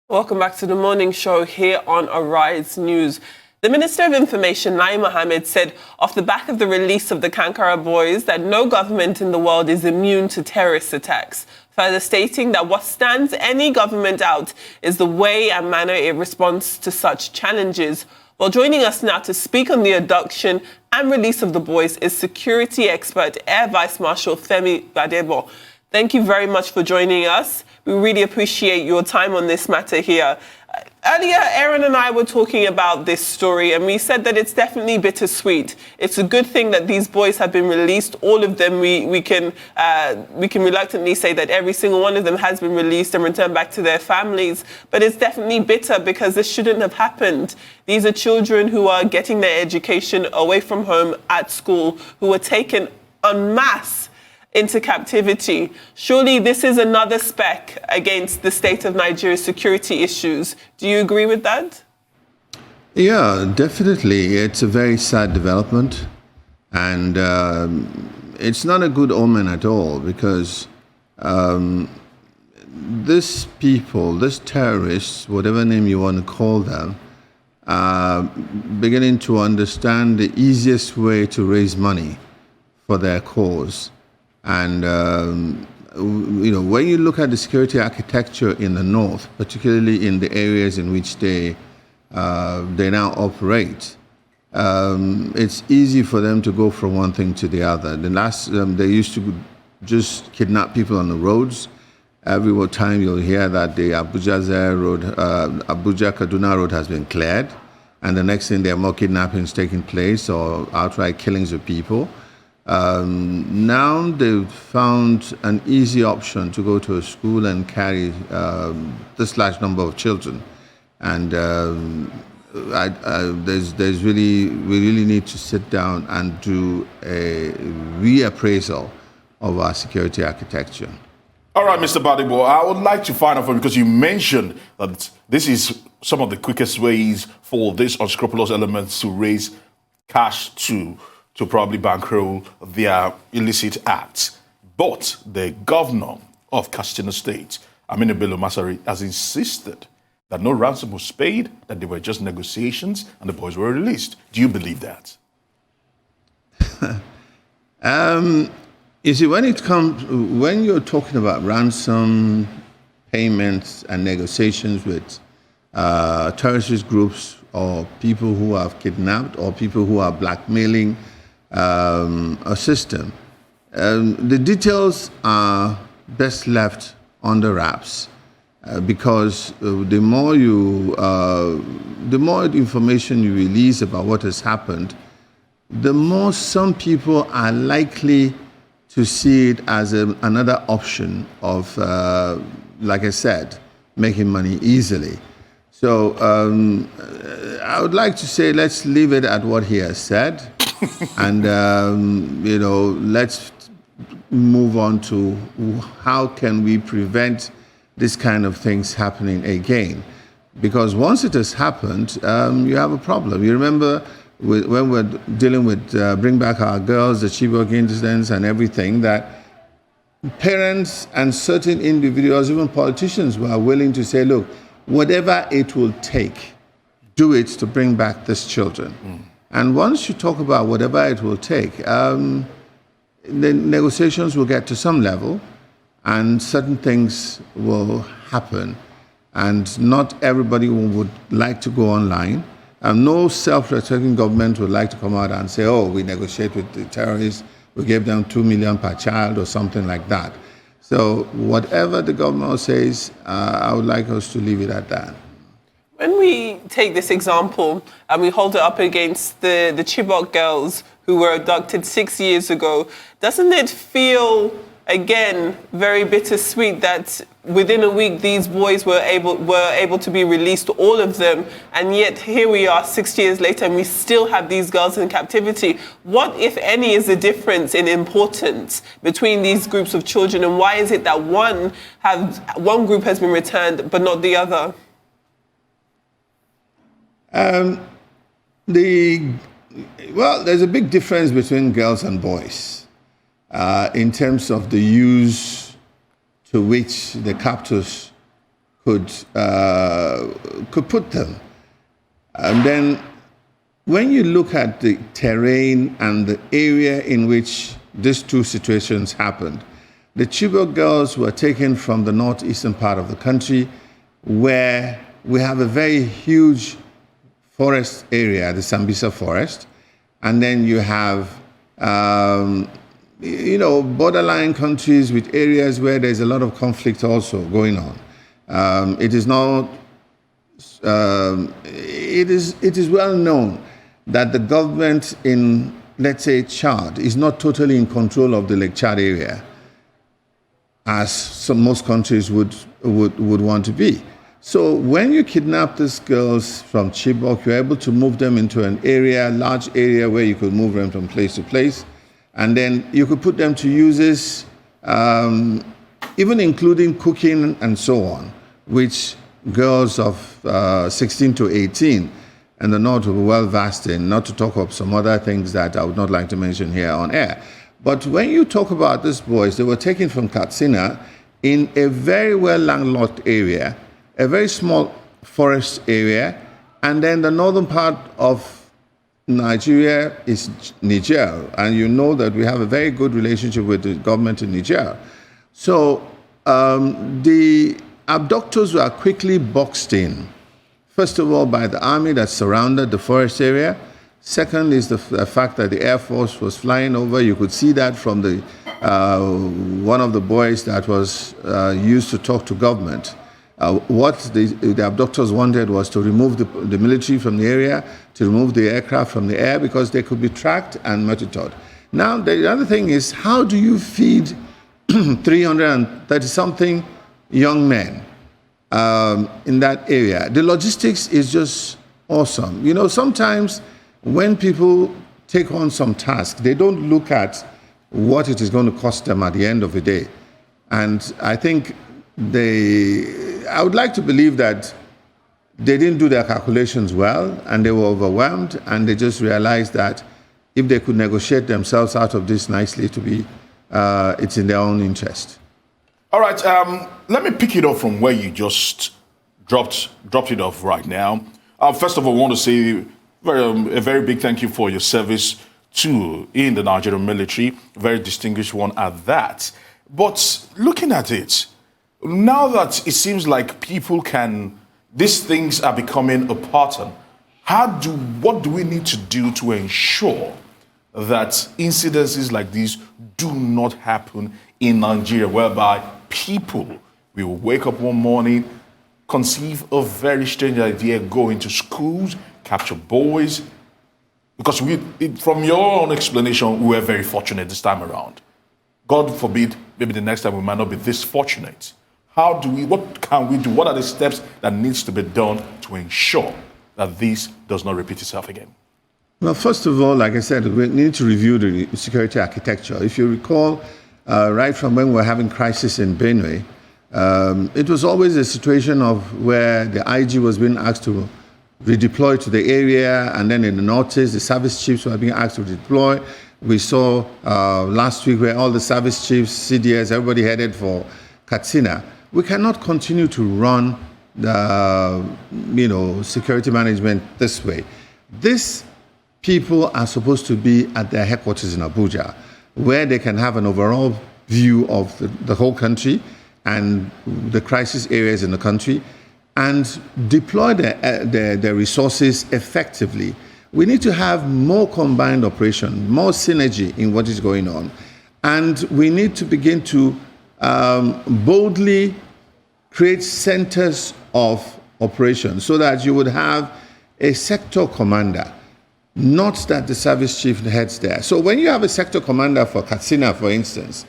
Welcome back to the morning show here on Arise News. The Minister of Information, Lai Mohammed, said off the back of the release of the Kankara boys that no government in the world is immune to terrorist attacks, further stating that what stands any government out is the way and manner it responds to such challenges. Well, joining us now to speak on the abduction and release of the boys is security expert Air Vice-Marshal Femi Gbadebo. Thank you very much for joining us. We really appreciate your time on this matter here. Earlier, Aaron and I were talking about this story, and we said that it's definitely bittersweet. It's a good thing that these boys have been released. All of them, we can reluctantly say that every single one of them has been released and returned back to their families. But it's definitely bitter because this shouldn't have happened. These are children who are getting their education away from home at school, who were taken en masse into captivity. Surely this is another speck against the state of Nigeria's security issues. Do you agree with that? Yeah, definitely. It's a very sad development. And it's not a good omen at all because these people, these terrorists, whatever name you want to call them, are beginning to understand the easiest way to raise money for their cause. And, when you look at the security architecture in the north, particularly in the areas in which they now operate, it's easy for them to go from one thing to the other. They used to just kidnap people on the roads. Every time you'll hear that the Abuja-Kaduna road has been cleared, and the next thing there are more kidnappings taking place or outright killings of people. Now they've found an easy option to go to a school and carry this large number of children. And we really need to sit down and do a reappraisal of our security architecture. All right, Mr. Gbadebo, I would like to find out from you, because you mentioned that this is some of the quickest ways for these unscrupulous elements to raise cash to probably bankroll their illicit acts. But the governor of Katsina State, Aminu Bello Masari, has insisted that no ransom was paid, that they were just negotiations, and the boys were released. Do you believe that? You see, when you're talking about ransom payments and negotiations with terrorist groups or people who have kidnapped or people who are blackmailing a system, the details are best left under wraps because the more information you release about what has happened, the more some people are likely to see it as another option of, like I said, making money easily. So I would like to say let's leave it at what he has said. And, let's move on to how can we prevent this kind of things happening again. Because once it has happened, you have a problem. You remember when we're dealing with Bring Back Our Girls, the Chibok incidents and everything, that parents and certain individuals, even politicians, were willing to say, look, whatever it will take, do it to bring back these children. And once you talk about whatever it will take, the negotiations will get to some level and certain things will happen. And not everybody would like to go online. No self-respecting government would like to come out and say, oh, we negotiate with the terrorists, we gave them 2 million per child or something like that. So whatever the government says, I would like us to leave it at that. When we take this example and we hold it up against the Chibok girls who were abducted 6 years ago, doesn't it feel, again, very bittersweet that within a week these boys were able to be released, all of them, and yet here we are 6 years later and we still have these girls in captivity? What, if any, is the difference in importance between these groups of children, and why is it that one group has been returned but not the other? There's a big difference between girls and boys in terms of the use to which the captors could put them. And then when you look at the terrain and the area in which these two situations happened, the Chibok girls were taken from the northeastern part of the country where we have a very huge forest area, the Sambisa forest, and then you have, borderline countries with areas where there's a lot of conflict also going on. It is well known that the government in, let's say, Chad is not totally in control of the Lake Chad area, as most countries would want to be. So when you kidnap these girls from Chibok, you're able to move them into an area, large area where you could move them from place to place, and then you could put them to uses, even including cooking and so on, which girls of 16 to 18 and the North were well versed in, not to talk of some other things that I would not like to mention here on air. But when you talk about these boys, they were taken from Katsina in a very well landlocked area, a very small forest area, and then the northern part of Nigeria is Niger, and you know that we have a very good relationship with the government in Niger. So the abductors were quickly boxed in. First of all, by the army that surrounded the forest area. Second is the fact that the Air Force was flying over. You could see that from the one of the boys that was used to talk to government. What the abductors wanted was to remove the military from the area, to remove the aircraft from the air, because they could be tracked and monitored. Now, the other thing is, how do you feed 330-something young men in that area? The logistics is just awesome. You know, sometimes when people take on some task, they don't look at what it is going to cost them at the end of the day. And I think I would like to believe that they didn't do their calculations well, and they were overwhelmed, and they just realized that if they could negotiate themselves out of this nicely, it's in their own interest. All right, let me pick it up from where you just dropped it off right now. First of all, I want to say a very big thank you for your service in the Nigerian military, very distinguished one at that. But looking at it, now that it seems like these things are becoming a pattern, what do we need to do to ensure that incidences like these do not happen in Nigeria, whereby people will wake up one morning, conceive a very strange idea, go into schools, capture boys? Because from your own explanation, we were very fortunate this time around. God forbid, maybe the next time we might not be this fortunate. What can we do? What are the steps that needs to be done to ensure that this does not repeat itself again? Well, first of all, like I said, we need to review the security architecture. If you recall, right from when we were having crisis in Benue, it was always a situation of where the IG was being asked to redeploy to the area, and then in the Northeast, the service chiefs were being asked to deploy. We saw last week where all the service chiefs, CDS, everybody headed for Katsina. We cannot continue to run the security management this way. These people are supposed to be at their headquarters in Abuja, where they can have an overall view of the whole country and the crisis areas in the country, and deploy their resources effectively. We need to have more combined operation, more synergy in what is going on. And we need to begin to boldly create centers of operation so that you would have a sector commander, not that the service chief heads there. So when you have a sector commander for Katsina, for instance,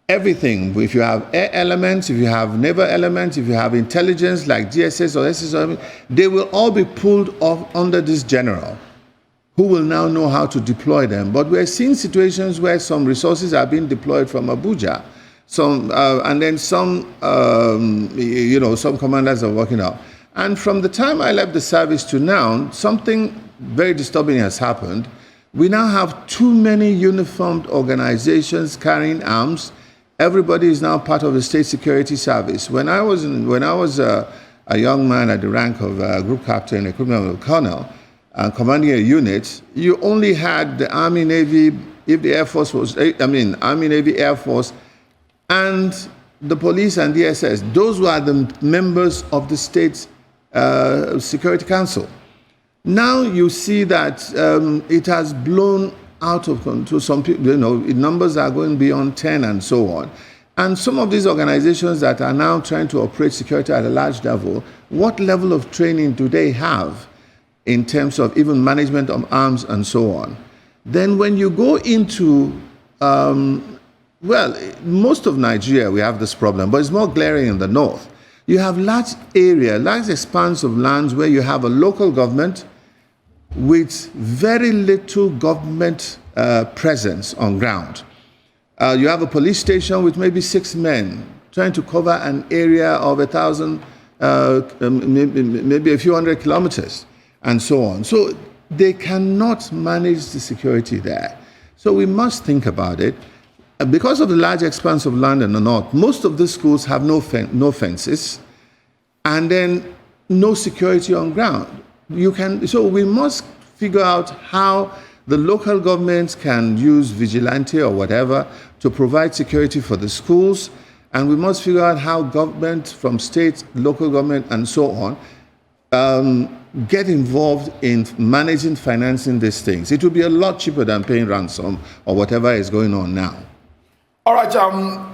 everything, if you have air elements, if you have naval elements, if you have intelligence like GSS or SSO, they will all be pulled off under this general, who will now know how to deploy them. But we're seeing situations where some resources are being deployed from Abuja, and then some commanders are working out. And from the time I left the service to now, something very disturbing has happened. We now have too many uniformed organizations carrying arms Everybody is now part of the state security service. When I was a young man at the rank of group captain, equivalent of colonel, commanding a unit, you only had the Army, Navy, if the Air Force was, Army, Navy, Air Force, and the police and DSS. Those were the members of the state Security Council. Now you see that it has blown out of control. Some people, numbers are going beyond 10 and so on. And some of these organizations that are now trying to operate security at a large level, what level of training do they have in terms of even management of arms and so on? Then when you go into, most of Nigeria, we have this problem, but it's more glaring in the north. You have large expanse of lands where you have a local government with very little government presence on ground. You have a police station with maybe 6 men trying to cover an area of 1,000, maybe a few hundred kilometers, and so on. So they cannot manage the security there. So we must think about it. Because of the large expanse of land in the north, most of the schools have no fences, and then no security on ground. So we must figure out how the local governments can use vigilante or whatever to provide security for the schools, and we must figure out how government from state, local government, and so on get involved in managing, financing these things. It will be a lot cheaper than paying ransom or whatever is going on now. All right.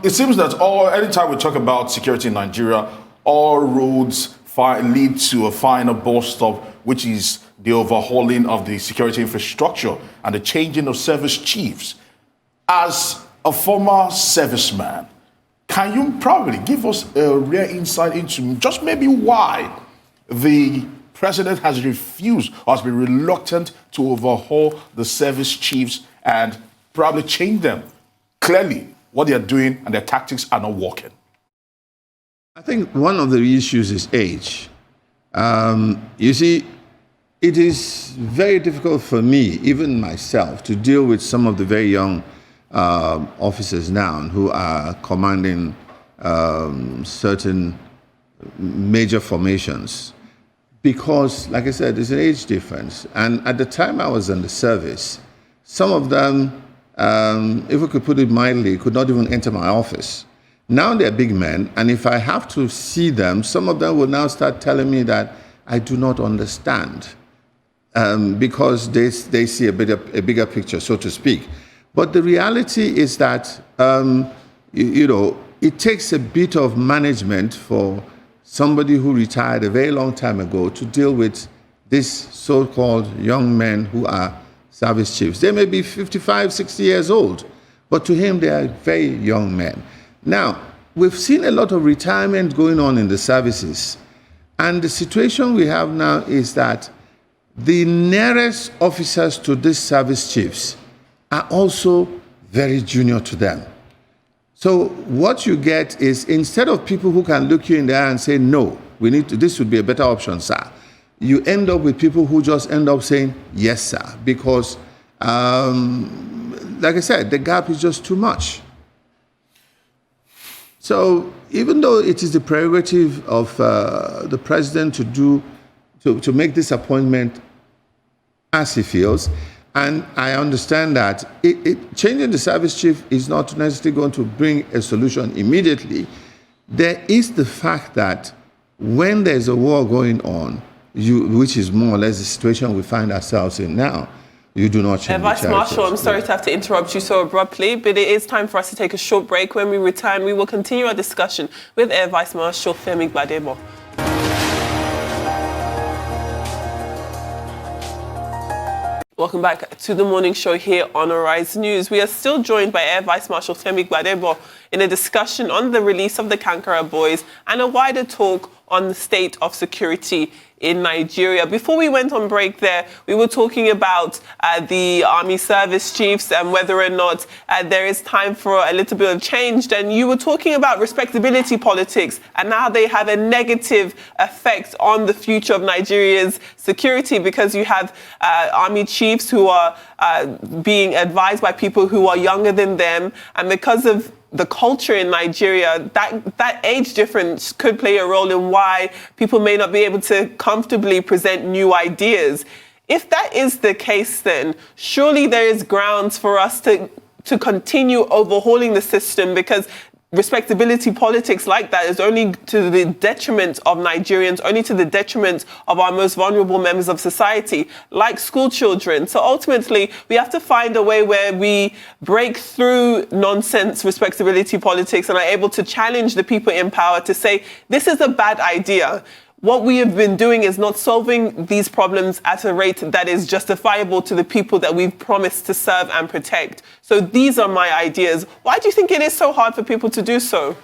It seems that anytime we talk about security in Nigeria, all roads lead to a final bus stop, which is the overhauling of the security infrastructure and the changing of service chiefs. As a former serviceman, can you probably give us a real insight into just maybe why the president has refused or has been reluctant to overhaul the service chiefs and probably change them? Clearly, what they are doing and their tactics are not working. I think one of the issues is age. You see, it is very difficult for me, even myself, to deal with some of the very young officers now who are commanding certain major formations. Because, like I said, there's an age difference. And at the time I was in the service, some of them, if we could put it mildly, could not even enter my office. Now they're big men, and if I have to see them, some of them will now start telling me that I do not understand because they see a bigger picture, so to speak. But the reality is that, it takes a bit of management for somebody who retired a very long time ago to deal with these so-called young men who are service chiefs. They may be 55, 60 years old, but to him, they are very young men. Now, we've seen a lot of retirement going on in the services, and the situation we have now is that the nearest officers to these service chiefs are also very junior to them. So what you get is, instead of people who can look you in the eye and say, no, this would be a better option, sir, you end up with people who just end up saying, yes, sir, because, like I said, the gap is just too much. So even though it is the prerogative of the president to make this appointment as he feels, and I understand that changing the service chief is not necessarily going to bring a solution immediately, there is the fact that when there's a war going on, which is more or less the situation we find ourselves in now, you do not change Vice-Marshal, I'm sorry to have to interrupt you so abruptly, but it is time for us to take a short break. When we return, we will continue our discussion with Air Vice-Marshal Femi Gbadebo. Welcome back to the morning show here on Arise News. We are still joined by Air Vice-Marshal Femi Gbadebo in a discussion on the release of the Kankara boys and a wider talk on the state of security in Nigeria. Before we went on break there, we were talking about the army service chiefs and whether or not there is time for a little bit of change. And you were talking about respectability politics and how they have a negative effect on the future of Nigeria's security, because you have army chiefs who are being advised by people who are younger than them. And because of the culture in Nigeria, that age difference could play a role in why people may not be able to comfortably present new ideas. If that is the case, then surely there is grounds for us to continue overhauling the system, because respectability politics like that is only to the detriment of Nigerians, only to the detriment of our most vulnerable members of society, like school children. So ultimately, we have to find a way where we break through nonsense respectability politics and are able to challenge the people in power to say, this is a bad idea. What we have been doing is not solving these problems at a rate that is justifiable to the people that we've promised to serve and protect. So these are my ideas. Why do you think it is so hard for people to do so?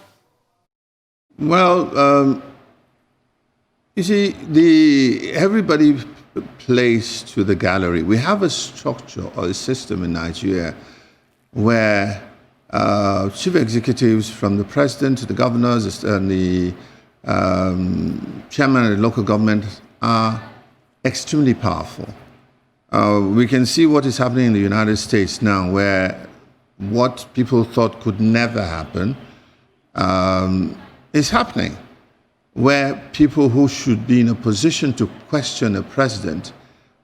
Well, you see, everybody plays to the gallery. We have a structure or a system in Nigeria where chief executives, from the president to the governors and the chairman of the local government, are extremely powerful. We can see what is happening in the United States now, where what people thought could never happen is happening, where people who should be in a position to question a president,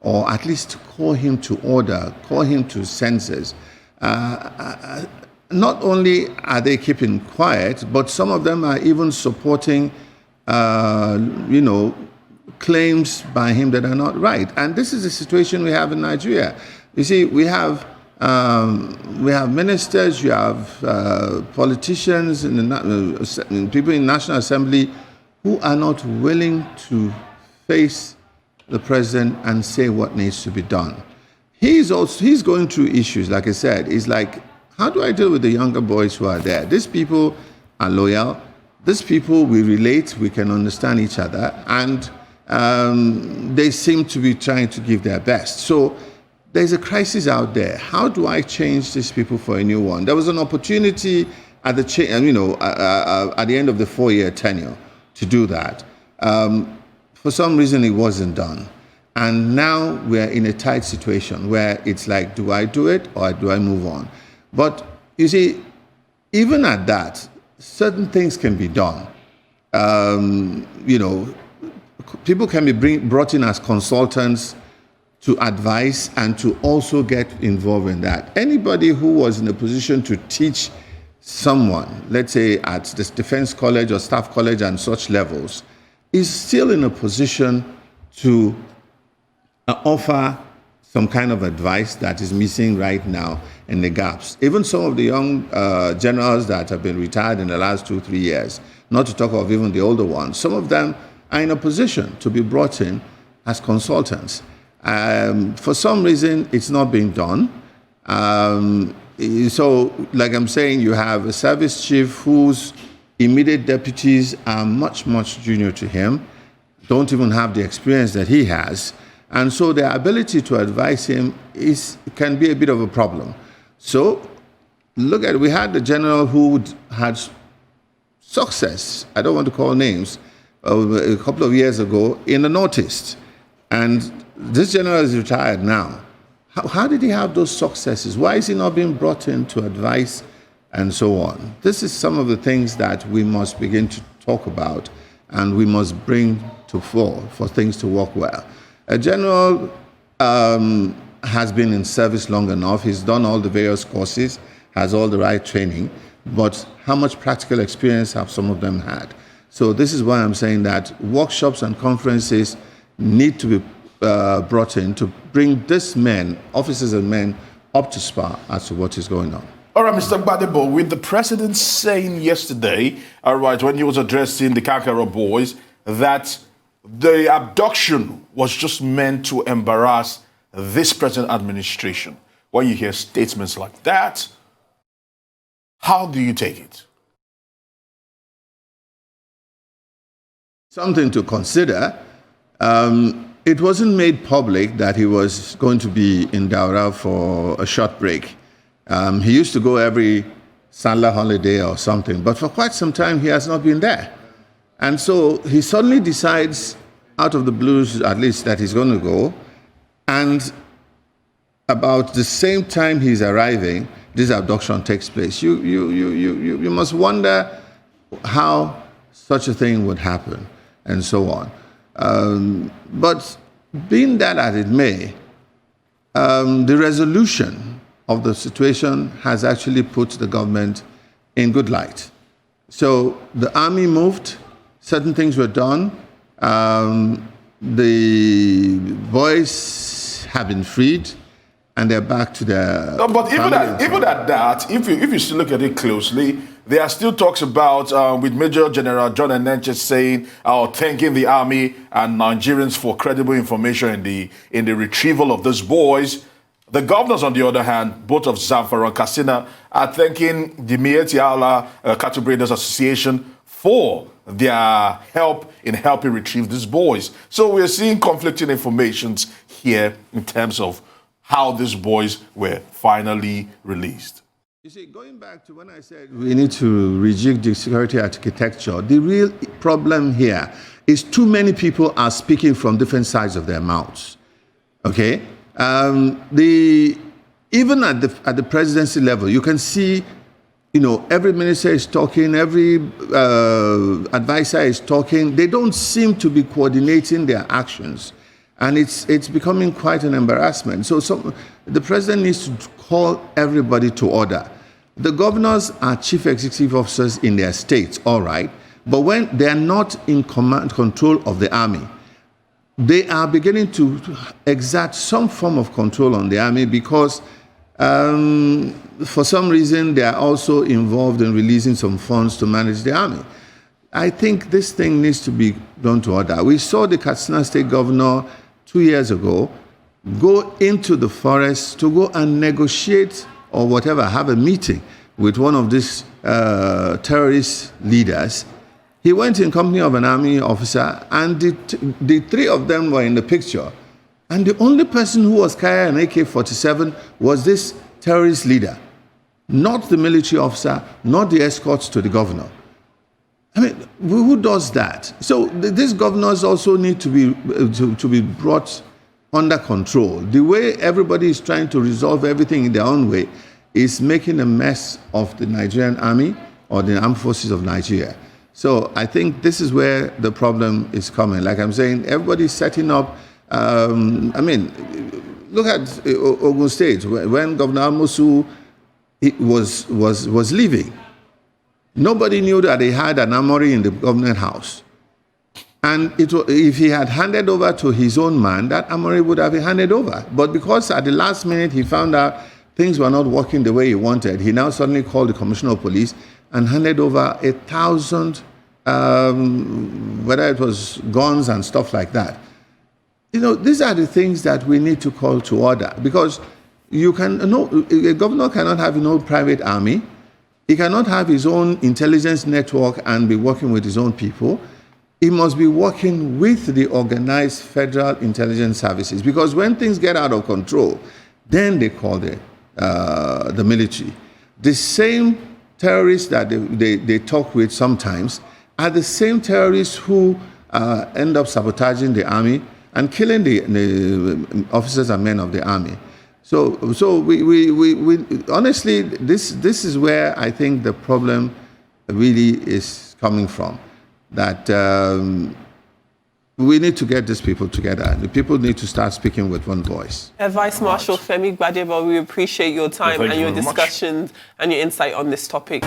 or at least to call him to order, call him to senses, not only are they keeping quiet, but some of them are even supporting claims by him that are not right. And this is the situation we have in Nigeria. You see, we have ministers, you have politicians, and people in National Assembly who are not willing to face the president and say what needs to be done. He's going through issues, like I said. He's like, how do I deal with the younger boys who are there? These people are loyal. These people, we relate, we can understand each other, and they seem to be trying to give their best. So there's a crisis out there. How do I change these people for a new one? There was an opportunity at the end of the 4-year tenure to do that. For some reason, it wasn't done. And now we're in a tight situation where it's like, do I do it or do I move on? But you see, even at that, certain things can be done. People can be brought in as consultants to advise and to also get involved in that. Anybody who was in a position to teach someone, let's say at the Defense College or Staff College and such levels, is still in a position to offer some kind of advice that is missing right now in the gaps. Even some of the young generals that have been retired in the last 2-3 years, not to talk of even the older ones, some of them are in a position to be brought in as consultants. For some reason, it's not being done. So, like I'm saying, you have a service chief whose immediate deputies are much, much junior to him, don't even have the experience that he has. And so their ability to advise him can be a bit of a problem. So look at, we had the general who had success, I don't want to call names, a couple of years ago in the Northeast. And this general is retired now. How did he have those successes? Why is he not being brought in to advise and so on? This is some of the things that we must begin to talk about and we must bring to fore for things to work well. A general has been in service long enough. He's done all the various courses, has all the right training, but how much practical experience have some of them had? So this is why I'm saying that workshops and conferences need to be brought in to bring these men, officers and men, up to par as to what is going on. All right, Mr. Gbadebo, with the president saying yesterday, all right, when he was addressing the Kankara boys, that the abduction was just meant to embarrass this present administration. When you hear statements like that, how do you take it? Something to consider. It wasn't made public that he was going to be in Daura for a short break. He used to go every Salah holiday or something, but for quite some time he has not been there. And so he suddenly decides, out of the blues at least, that he's going to go. And about the same time he's arriving, this abduction takes place. You must wonder how such a thing would happen, and so on. But being that as it may, the resolution of the situation has actually put the government in good light. So the army moved, certain things were done, the boys have been freed, and they're back to their... No, but even at that, if you still look at it closely, there are still talks about, with Major General John Enenche saying, thanking the army and Nigerians for credible information in the retrieval of those boys. The governors, on the other hand, both of Zamfara and Katsina, are thanking the Miyetti Allah Cattle Breeders Association for their help in helping retrieve these boys. So we're seeing conflicting informations here in terms of how these boys were finally released. You see, going back to when I said we need to rejig the security architecture, the real problem here is too many people are speaking from different sides of their mouths. Okay? Even at the presidency level, you can see, every minister is talking, every advisor is talking. They don't seem to be coordinating their actions. And it's becoming quite an embarrassment. So the president needs to call everybody to order. The governors are chief executive officers in their states, all right, but when they are not in control of the army, they are beginning to exert some form of control on the army because for some reason they are also involved in releasing some funds to manage the army. I think this thing needs to be done to order. We saw the Katsina State governor 2 years ago go into the forest to go and negotiate or whatever, have a meeting with one of these terrorist leaders. He went in company of an army officer, and the three of them were in the picture. And the only person who was carrying an AK-47 was this terrorist leader, not the military officer, not the escorts to the governor. I mean, who does that? So these governors also need to be brought under control. The way everybody is trying to resolve everything in their own way is making a mess of the Nigerian army or the armed forces of Nigeria. So I think this is where the problem is coming. Like I'm saying, everybody's setting up. Look at Ogun State when Governor Amosu was leaving. Nobody knew that he had an armory in the government house. And if he had handed over to his own man, that armory would have been handed over. But because at the last minute he found out things were not working the way he wanted, he now suddenly called the commissioner of police and handed over 1,000, whether it was guns and stuff like that. These are the things that we need to call to order, because a governor cannot have private army. He cannot have his own intelligence network and be working with his own people. He must be working with the organized federal intelligence services, because when things get out of control, then they call the military. The same terrorists that they talk with sometimes are the same terrorists who end up sabotaging the army and killing the officers and men of the army. So we honestly, this is where I think the problem really is coming from. That we need to get these people together. The people need to start speaking with one voice. Vice-Marshal Femi Gbadebo, we appreciate your time and your discussions and your insight on this topic.